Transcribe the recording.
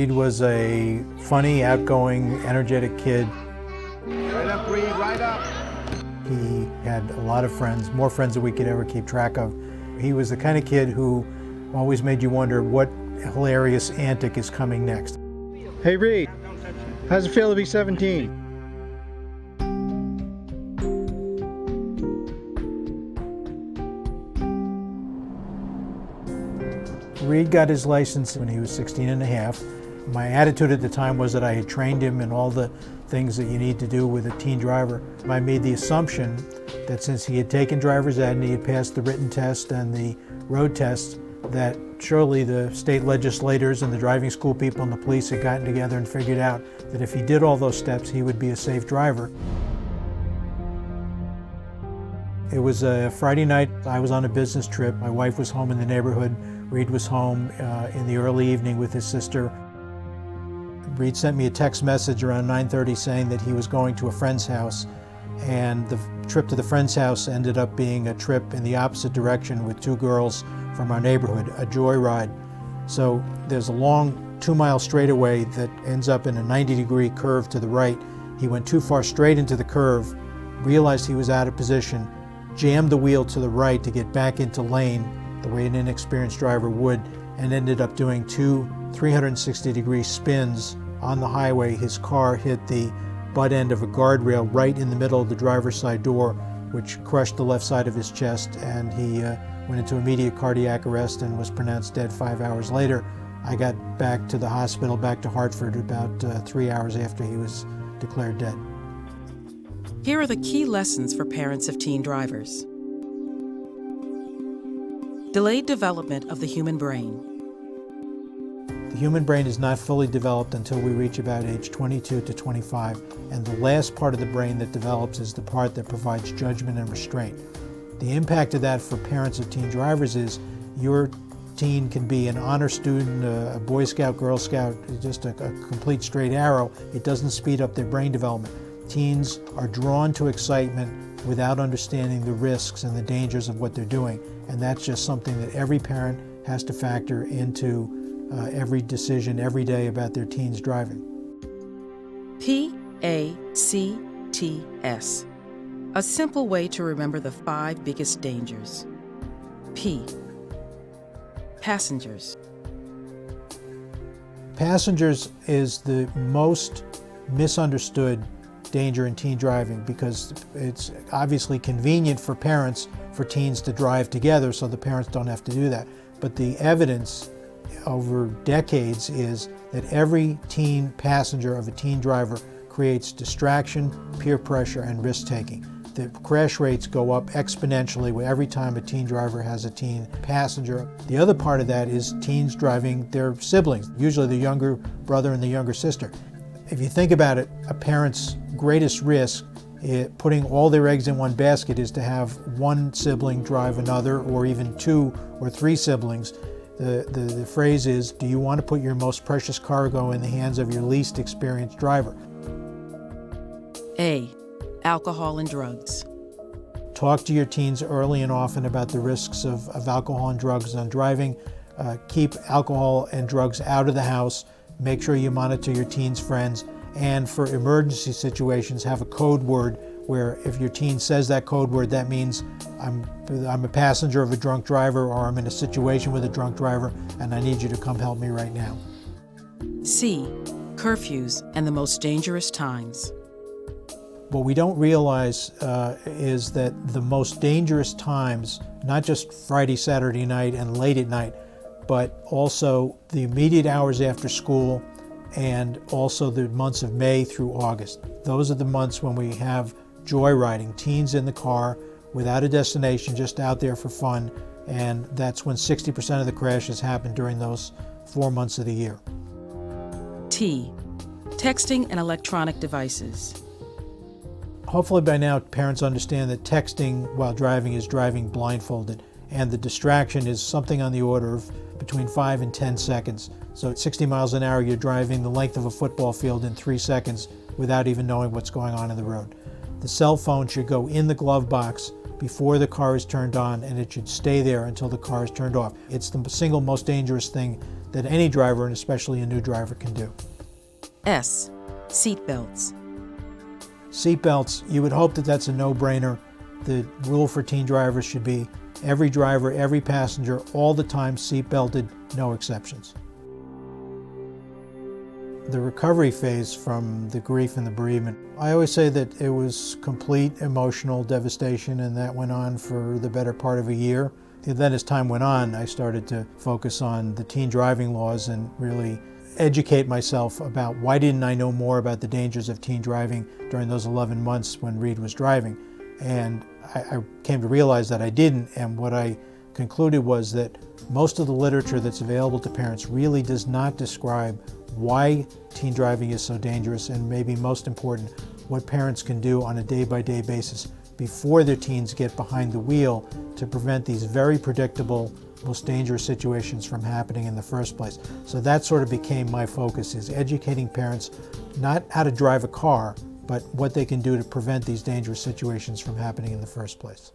Reed was a funny, outgoing, energetic kid. Right up, Reed, right up. He had a lot of friends, more friends than we could ever keep track of. He was the kind of kid who always made you wonder what hilarious antic is coming next. Hey Reed, how's it feel to be 17? Reed got his license when he was 16 and a half. My attitude at the time was that I had trained him in all the things that you need to do with a teen driver. I made the assumption that since he had taken driver's ed and he had passed the written test and the road test, that surely the state legislators and the driving school people and the police had gotten together and figured out that if he did all those steps, he would be a safe driver. It was a Friday night. I was on a business trip. My wife was home in the neighborhood. Reed was home in the early evening with his sister. Reed sent me a text message around 9:30 saying that he was going to a friend's house, and the trip to the friend's house ended up being a trip in the opposite direction with two girls from our neighborhood, a joyride. So there's a long 2-mile straightaway that ends up in a 90-degree curve to the right. He went too far straight into the curve, realized he was out of position, jammed the wheel to the right to get back into lane the way an inexperienced driver would, and ended up doing two 360-degree spins on the highway. His car hit the butt end of a guardrail right in the middle of the driver's side door, which crushed the left side of his chest, and he went into immediate cardiac arrest and was pronounced dead 5 hours later. I got back to the hospital, back to Hartford, about 3 hours after he was declared dead. Here are the key lessons for parents of teen drivers. Delayed development of the human brain. The human brain is not fully developed until we reach about age 22 to 25, and the last part of the brain that develops is the part that provides judgment and restraint. The impact of that for parents of teen drivers is your teen can be an honor student, a Boy Scout, Girl Scout, just a complete straight arrow. It doesn't speed up their brain development. Teens are drawn to excitement without understanding the risks and the dangers of what they're doing, and that's just something that every parent has to factor into every decision every day about their teens driving. PACTS. A simple way to remember the 5 biggest dangers. P. Passengers. Passengers is the most misunderstood danger in teen driving because it's obviously convenient for parents for teens to drive together so the parents don't have to do that. But the evidence over decades is that every teen passenger of a teen driver creates distraction, peer pressure, and risk-taking. The crash rates go up exponentially with every time a teen driver has a teen passenger. The other part of that is teens driving their siblings, usually the younger brother and the younger sister. If you think about it, a parent's greatest risk, putting all their eggs in one basket, is to have one sibling drive another, or even 2 or 3 siblings. The phrase is, do you want to put your most precious cargo in the hands of your least experienced driver? A. Alcohol and drugs. Talk to your teens early and often about the risks of alcohol and drugs on driving. Keep alcohol and drugs out of the house. Make sure you monitor your teens' friends. And for emergency situations, have a code word where if your teen says that code word, that means I'm a passenger of a drunk driver, or I'm in a situation with a drunk driver and I need you to come help me right now. C. Curfews and the most dangerous times. What we don't realize is that the most dangerous times, not just Friday, Saturday night and late at night, but also the immediate hours after school and also the months of May through August. Those are the months when we have joyriding, teens in the car without a destination, just out there for fun, and that's when 60% of the crashes happen during those 4 months of the year. T. Texting and electronic devices. Hopefully by now parents understand that texting while driving is driving blindfolded, and the distraction is something on the order of between 5 and 10 seconds. So at 60 miles an hour, you're driving the length of a football field in 3 seconds without even knowing what's going on in the road. The cell phone should go in the glove box before the car is turned on, and it should stay there until the car is turned off. It's the single most dangerous thing that any driver, and especially a new driver, can do. S. Seatbelts. Seatbelts, you would hope that that's a no-brainer. The rule for teen drivers should be every driver, every passenger, all the time seatbelted, no exceptions. The recovery phase from the grief and the bereavement, I always say that it was complete emotional devastation, and that went on for the better part of a year. And then as time went on, I started to focus on the teen driving laws and really educate myself about why didn't I know more about the dangers of teen driving during those 11 months when Reed was driving. And I came to realize that I didn't, and what I concluded was that most of the literature that's available to parents really does not describe why teen driving is so dangerous, and maybe most important, what parents can do on a day-by-day basis before their teens get behind the wheel to prevent these very predictable, most dangerous situations from happening in the first place. So that sort of became my focus, is educating parents not how to drive a car, but what they can do to prevent these dangerous situations from happening in the first place.